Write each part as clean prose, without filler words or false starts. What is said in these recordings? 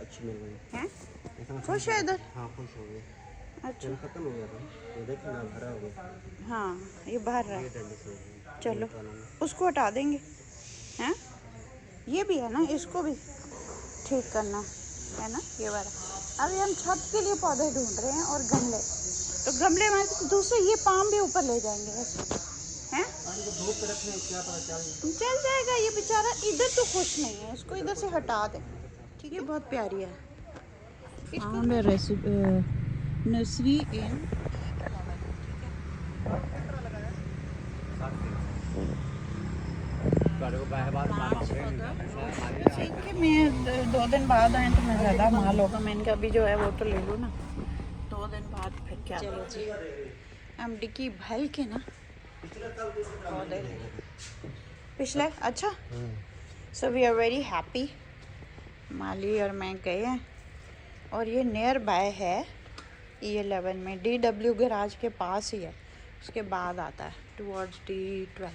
अच्छी मिल गई हैं? इसमें खुश है इधर? हाँ खुश हो गए। अच्छा तेल खत्म हो गया था, ये देखिए ना भरा हो गया। हाँ, ये बाहर रहा। ये डंडे से हो गया। चलो निकालूंगा। उसको हटा देंगे। हैं? ये भी है ना, इसको भी ठीक करना है ना, ये वाला। अभी हम छत के लिए पौधे ढूंढ रहे हैं और गमले। तो गमले में दूसरे ये पाम भी ऊपर ले जाएंगे वैसे। हैं? इनको धूप पे रखने क्या पता चल चल जाएगा, ये बेचारा इधर तो खुश नहीं है, इसको इधर से हटा दे। ठीक है, बहुत प्यारी है। फाउंड अ नर्सरी इन ठीक है। मैं 2 दिन बाद आए तो मैं ज़्यादा माल होगा, मैं इनका भी जो है वो तो ले लूँ ना। 2 दिन बाद फिर क्या। चलो जी, हम डिक्की भल के ना पौधे पिछले। अच्छा, so we are very happy. माली और मैं गए हैं और ये नियर बाय है E11 में, DW गराज के पास ही है, उसके बाद आता है towards D12।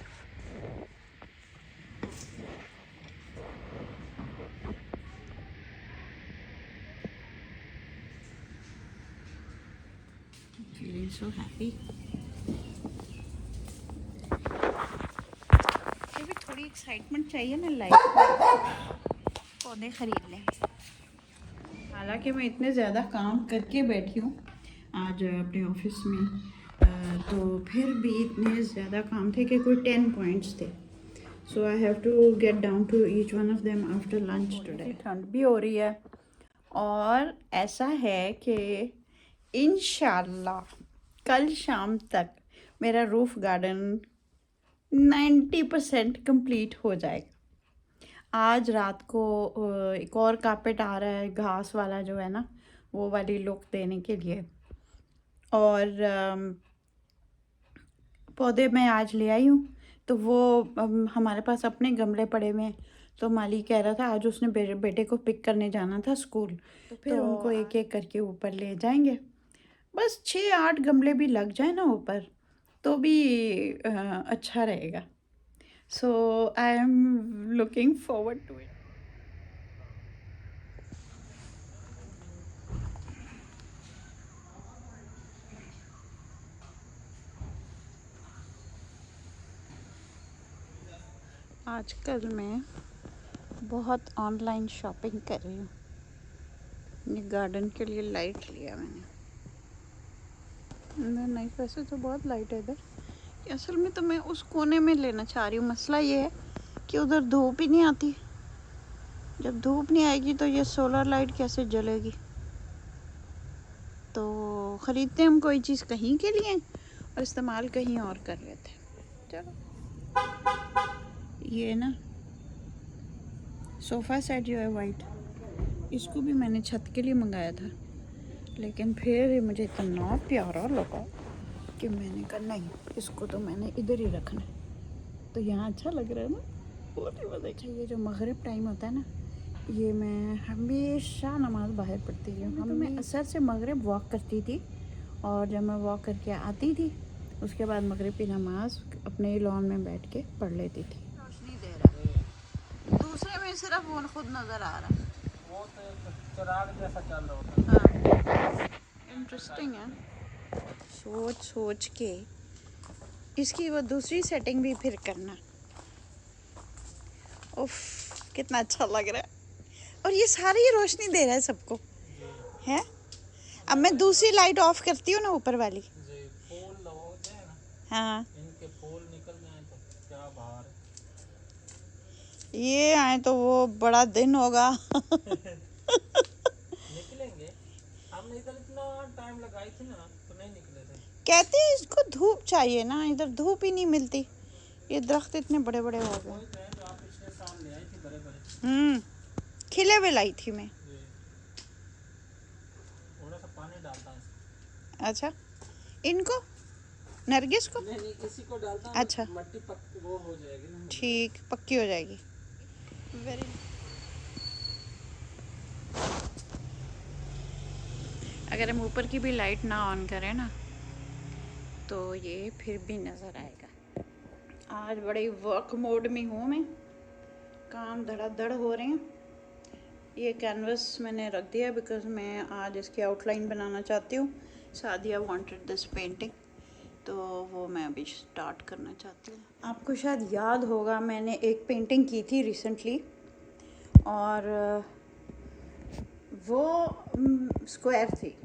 Feeling so happy। ये भी थोड़ी एक्साइटमेंट चाहिए ना लाइफ में, पौधे खरीद लें। हालांकि मैं इतने ज़्यादा काम करके बैठी हूँ आज अपने ऑफिस में, तो फिर भी इतने ज़्यादा काम थे कि कोई 10 पॉइंट्स थे। So I have to get down to each one of them after lunch today. ठंड भी हो रही है और ऐसा है कि इंशाल्लाह कल शाम तक मेरा रूफ गार्डन 90% कंप्लीट हो जाएगा। आज रात को एक और कारपेट आ रहा है घास वाला जो है ना, वो वाली लुक देने के लिए। और पौधे मैं आज ले आई हूँ, तो वो हमारे पास अपने गमले पड़े हुए हैं। तो माली कह रहा था आज उसने बेटे को पिक करने जाना था स्कूल, तो फिर उनको एक एक करके ऊपर ले जाएंगे। बस 6-8 गमले भी लग जाए ना ऊपर तो भी अच्छा रहेगा। So I am looking forward to it. आजकल मैं बहुत ऑनलाइन शॉपिंग कर रही हूँ। अपने गार्डन के लिए लाइट लिया मैंने। नहीं, वैसे तो बहुत लाइट है इधर। असल में तो मैं उस कोने में लेना चाह रही हूँ। मसला ये है कि उधर धूप ही नहीं आती। जब धूप नहीं आएगी तो ये सोलर लाइट कैसे जलेगी। तो ख़रीदते हम कोई चीज़ कहीं के लिए और इस्तेमाल कहीं और कर लेते हैं। चलो, ये ना सोफ़ा सेट जो है वाइट, इसको भी मैंने छत के लिए मंगाया था, लेकिन फिर मुझे इतना प्यारा लगा कि मैंने कहा नहीं, इसको तो मैंने इधर ही रखना है। तो यहाँ अच्छा लग रहा है ना, बहुत ही मज़ा। अच्छा, ये जो मगरिब टाइम होता है ना, ये मैं हमेशा नमाज़ बाहर पढ़ती हूँ। तो मैं असर से मगरिब वॉक करती थी, और जब मैं वॉक करके आती थी उसके बाद मगरिब की नमाज़ अपने लॉन में बैठ के पढ़ लेती थी। रोशनी दे रहा है, दूसरे में सिर्फ वो खुद नज़र आ रहा है, वो तो चिराग जैसा चल रहा होता है। हाँ, इंटरेस्टिंग है। सोच सोच के इसकी वो दूसरी सेटिंग भी फिर करना। उफ, कितना अच्छा लग रहा है। और ये सारी ही रोशनी दे रहा है सबको, है। अब मैं दूसरी लाइट ऑफ करती हूँ ना, ऊपर वाली। फूल होते हैं ना, हाँ, इनके फूल निकल जाए तो क्या बाहर ये आए तो वो बड़ा दिन होगा। निकलेंगे। हमने इधर इतना टाइम लगाई थी ना तो नहीं निकले थे। कहते हैं इसको धूप चाहिए ना, इधर धूप ही नहीं मिलती। ये दरख्त इतने बड़े बड़े हो गए। वही तो है जो आप पिछले साल ले आई थी बड़े बड़े। खिले हुए लाई थी मैं। थोड़ा सा पानी डालता हूँ इसमें। अच्छा, इनको नरगिस को नहीं इसी को डालता हूँ। अच्छा, मट्टी पक वो हो जाएगी ना। ठीक, पक्की हो जाएगी। वेरी। अगर हम ऊपर की भी लाइट ना ऑन करें ना तो ये फिर भी नज़र आएगा। आज बड़े वर्क मोड में हूँ मैं, काम धड़ाधड़ हो रहे हैं। ये कैनवस मैंने रख दिया बिकॉज मैं आज इसकी आउटलाइन बनाना चाहती हूँ। सादिया वांटेड दिस पेंटिंग, तो वो मैं अभी स्टार्ट करना चाहती हूँ। आपको शायद याद होगा मैंने एक पेंटिंग की थी रिसेंटली, और वो स्क्वायर थी।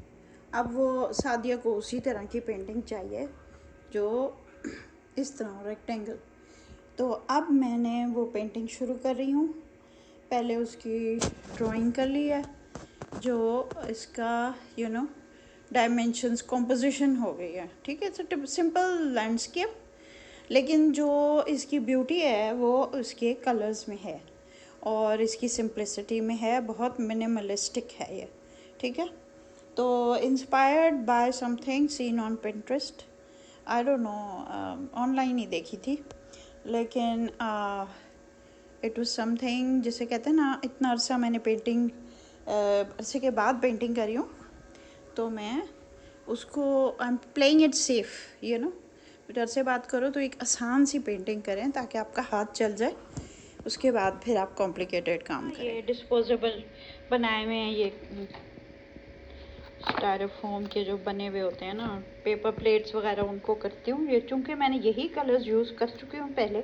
अब वो सादिया को उसी तरह की पेंटिंग चाहिए जो इस तरह रेक्टेंगल। तो अब मैंने वो पेंटिंग शुरू कर रही हूँ। पहले उसकी ड्राइंग कर ली है, जो इसका डायमेंशंस कॉम्पोजिशन हो गई है। ठीक है, इट्स सिंपल लैंडस्केप, लेकिन जो इसकी ब्यूटी है वो उसके कलर्स में है और इसकी सिंप्लिसिटी में है। बहुत मिनिमलिस्टिक है ये। ठीक है, तो inspired by something seen on Pinterest, I don't know, online ही देखी थी, लेकिन इट वाज समथिंग जिसे कहते हैं ना, इतना अरसा मैंने पेंटिंग अरसे के बाद पेंटिंग करी हूँ, तो मैं उसको I am playing it safe डर से बात करो तो एक आसान सी पेंटिंग करें ताकि आपका हाथ चल जाए, उसके बाद फिर आप कॉम्प्लिकेटेड काम करें। ये डिस्पोजेबल बनाए हुए हैं, ये स्टायरोफोम के जो बने हुए होते हैं ना, पेपर प्लेट्स वगैरह, उनको करती हूँ। ये चूँकि मैंने यही कलर्स यूज़ कर चुकी हूँ पहले,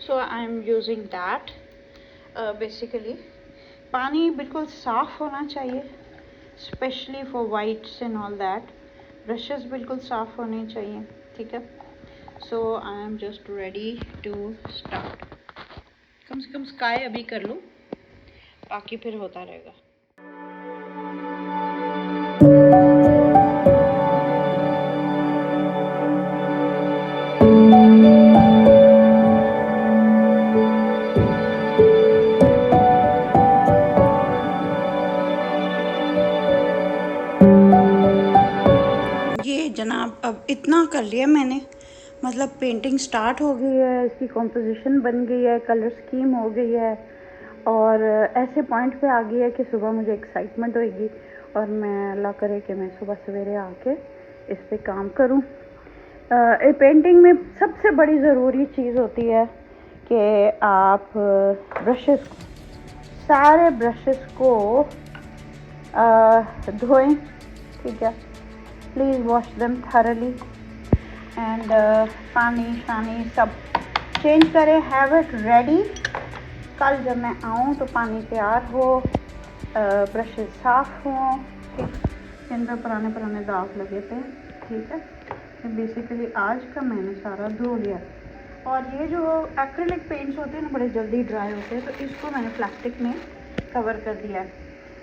so I am using that basically. पानी बिल्कुल साफ़ होना चाहिए, specially for whites and all that. Brushes बिल्कुल साफ़ होने चाहिए। ठीक है, so I am just ready to start. कम से कम स्काई अभी कर लूँ, बाकी फिर होता रहेगा। ये जनाब अब इतना कर लिया मैंने, मतलब पेंटिंग स्टार्ट हो गई है, इसकी कॉम्पोजिशन बन गई है, कलर स्कीम हो गई है, और ऐसे पॉइंट पे आ गई है कि सुबह मुझे एक्साइटमेंट होएगी और मैं अल्लाह करे कि मैं सुबह सवेरे आके इस पे काम करूं। पेंटिंग में सबसे बड़ी ज़रूरी चीज़ होती है कि आप ब्रशेस, सारे ब्रशेस को धोएं। ठीक है, please wash them thoroughly and पानी शानी सब चेंज करें, हैव इट रेडी। कल जब मैं आऊँ तो पानी तैयार हो, ब्रशेस साफ़ हों। ठीक, जिन पर पुराने दाग लगे थे। ठीक है, बेसिकली आज का मैंने सारा धो लिया। और ये जो एक्रिलिक पेंट्स होते हैं ना, बड़े जल्दी ड्राई होते हैं, तो इसको मैंने प्लास्टिक में कवर कर दिया है।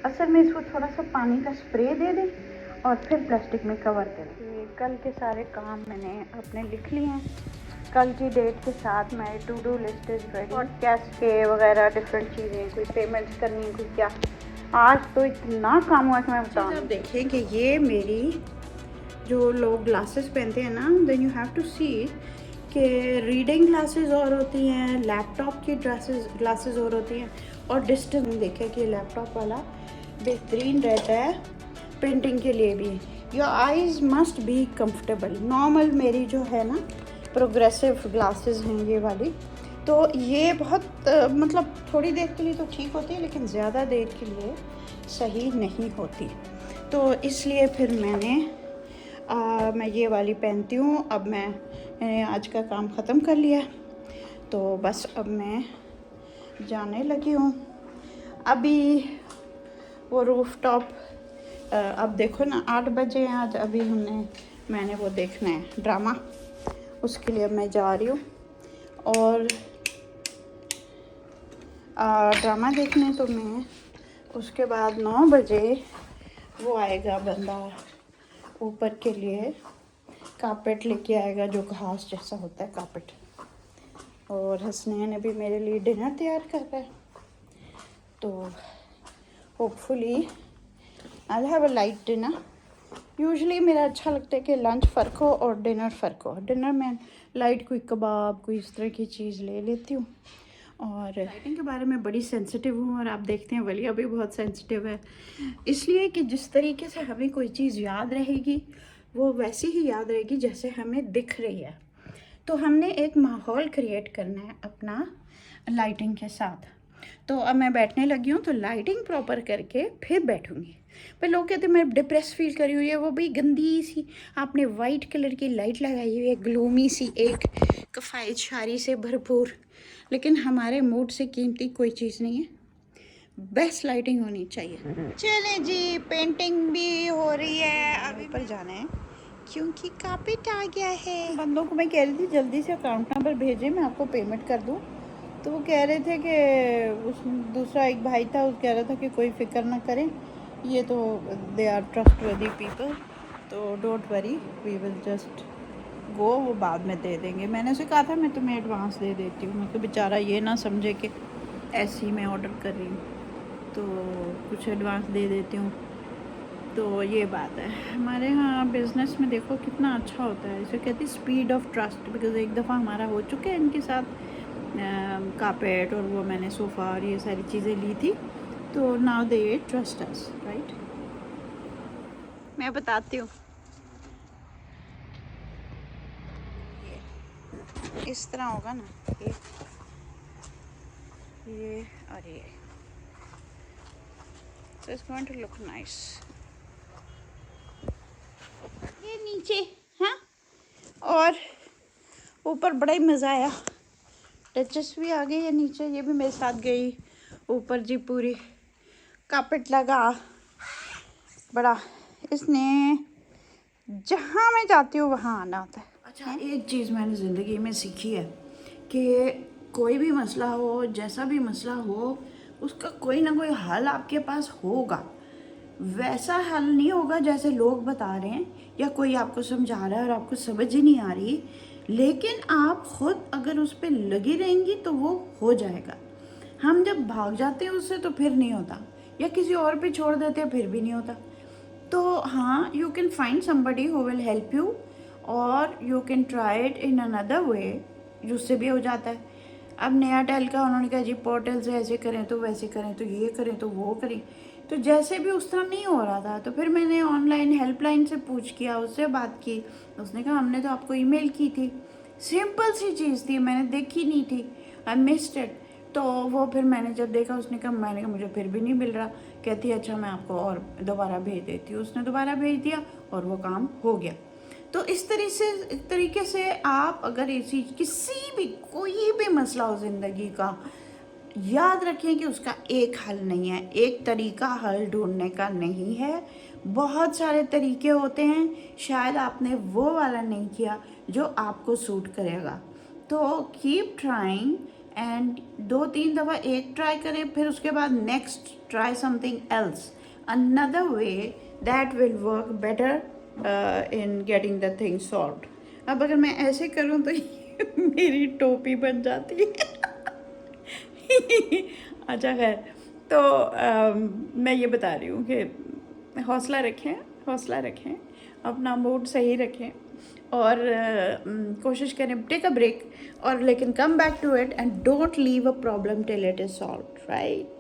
असल में इसको थोड़ा सा पानी का स्प्रे दे दें और फिर प्लास्टिक में कवर करें। ये कल के सारे काम मैंने अपने लिख लिए हैं। कल की डेट के साथ मैं to do list is ready. Podcast के वगैरह डिफरेंट चीज़ें, कोई पेमेंट्स करनी, कोई क्या। आज तो इतना काम हुआ कि मैं बताऊँ। आप देखें कि ये मेरी जो लोग ग्लासेस पहनते हैं ना, देन यू हैव टू सी कि रीडिंग ग्लासेस और होती हैं, लैपटॉप की ग्लासेस और होती हैं, और डिस्टेंस देखें कि लैपटॉप वाला बेहतरीन रहता है पेंटिंग के लिए भी। Your eyes must be comfortable. Normal मेरी जो है ना प्रोग्रेसिव ग्लासेस हैं ये वाली, तो ये बहुत मतलब थोड़ी देर के लिए तो ठीक होती है, लेकिन ज़्यादा देर के लिए सही नहीं होती। तो इसलिए फिर मैं ये वाली पहनती हूँ। अब मैंने आज का काम ख़त्म कर लिया, तो बस अब मैं जाने लगी हूँ। अभी वो रूफ टॉप, अब देखो ना 8 बजे हैं आज। अभी मैंने वो देखना है ड्रामा, उसके लिए मैं जा रही हूँ। और ड्रामा देखने तो मैं उसके बाद 9 बजे वो आएगा बंदा ऊपर के लिए, कारपेट लेके आएगा जो घास जैसा होता है कारपेट। और हसनैन अभी मेरे लिए डिनर तैयार कर रहा है, तो hopefully I have a light dinner. Usually मेरा अच्छा लगता है कि लंच फ़र्क हो और डिनर फ़र्क हो। डिनर में लाइट कोई कबाब, कोई इस तरह की चीज़ ले लेती हूँ। और लाइटिंग के बारे में बड़ी सेंसिटिव हूँ, और आप देखते हैं वलिया भी बहुत सेंसिटिव है, इसलिए कि जिस तरीके से हमें कोई चीज़ याद रहेगी वो वैसे ही याद रहेगी जैसे हमें दिख रही है। तो हमने एक माहौल क्रिएट करना है अपना लाइटिंग के साथ। तो अब मैं बैठने लगी हूँ, तो लाइटिंग प्रॉपर करके फिर बैठूंगी। पर लोग कहते हैं मैं डिप्रेस फील कर रही हूँ, ये वो भाई गंदी सी आपने वाइट कलर की लाइट लगाई हुई है, ग्लूमी सी, एक कफायत शारी से भरपूर। लेकिन हमारे मूड से कीमती कोई चीज़ नहीं है, बेस्ट लाइटिंग होनी चाहिए। चले जी, पेंटिंग भी हो रही है, अभी पर जाना है क्योंकि कार्पेट आ गया है। बंदों को मैं कह रही थी जल्दी से अकाउंट नंबर भेजें, मैं आपको पेमेंट कर दूँ। तो वो कह रहे थे कि उस दूसरा एक भाई था, वो कह रहा था कि कोई फ़िक्र ना करें, ये तो दे आर ट्रस्टवर्दी पीपल, तो don't worry, we will just go, वो बाद में दे देंगे। मैंने उसे कहा था मैं तुम्हें एडवांस दे देती हूँ, मैं तो बेचारा ये ना समझे कि ऐसे ही मैं ऑर्डर कर रही हूँ, तो कुछ एडवांस दे देती हूँ। तो ये बात है हमारे यहाँ बिज़नेस में, देखो कितना अच्छा होता है, इसे कहती है स्पीड ऑफ ट्रस्ट। बिकॉज एक दफ़ा हमारा हो चुका है इनके साथ, कारपेट और वो मैंने सोफ़ा और ये सारी चीज़ें ली थी, तो now they trust us, right. मैं बताती हूँ, इस तरह होगा ना ये और ये, so it's going to look nice। ये नीचे, हाँ, और ऊपर बड़ा ही मज़ा आया। टचेस भी आ गई है नीचे, ये भी मेरे साथ गई ऊपर जी, पूरी कारपेट लगा बड़ा। इसने जहाँ मैं जाती हूँ वहाँ आना होता है। अच्छा, एक चीज़ मैंने ज़िंदगी में सीखी है कि कोई भी मसला हो, जैसा भी मसला हो, उसका कोई ना कोई हल आपके पास होगा। वैसा हल नहीं होगा जैसे लोग बता रहे हैं या कोई आपको समझा रहा है और आपको समझ ही नहीं आ रही, लेकिन आप खुद अगर उस पर लगी रहेंगी तो वो हो जाएगा। हम जब भाग जाते हैं उससे तो फिर नहीं होता, या किसी और पे छोड़ देते हैं फिर भी नहीं होता। तो हाँ, you can find somebody who will help you, और you can try it in another way, जिससे भी हो जाता है। अब नया टेल का उन्होंने कहा जी पोर्टल से ऐसे करें तो वैसे करें, तो ये करें तो वो करें, तो जैसे भी उस तरह नहीं हो रहा था, तो फिर मैंने ऑनलाइन हेल्पलाइन से पूछ किया, उससे बात की, उसने कहा हमने तो आपको ईमेल की थी, सिंपल सी चीज़ थी, मैंने देखी नहीं थी, आई मिस्ड इट। तो वो फिर मैंने जब देखा, उसने कहा, मैंने कहा मुझे फिर भी नहीं मिल रहा, कहती अच्छा मैं आपको और दोबारा भेज देती हूँ। उसने दोबारा भेज दिया और वो काम हो गया। तो इस तरीके से आप अगर ऐसी किसी भी कोई भी मसला हो ज़िंदगी का, याद रखें कि उसका एक हल नहीं है, एक तरीका हल ढूंढने का नहीं है, बहुत सारे तरीके होते हैं। शायद आपने वो वाला नहीं किया जो आपको सूट करेगा। तो कीप ट्राइंग, एंड 2-3 दफ़ा एक ट्राई करें, फिर उसके बाद next try something else, another way that will work better in getting the thing solved. अब अगर मैं ऐसे करूँ तो मेरी टोपी बन जाती है। अच्छा खैर, तो मैं ये बता रही हूँ कि हौसला रखें, हौसला रखें, अपना मूड सही रखें, और कोशिश करें, टेक अ ब्रेक, और लेकिन come back to it and don't leave a problem till it is solved, right.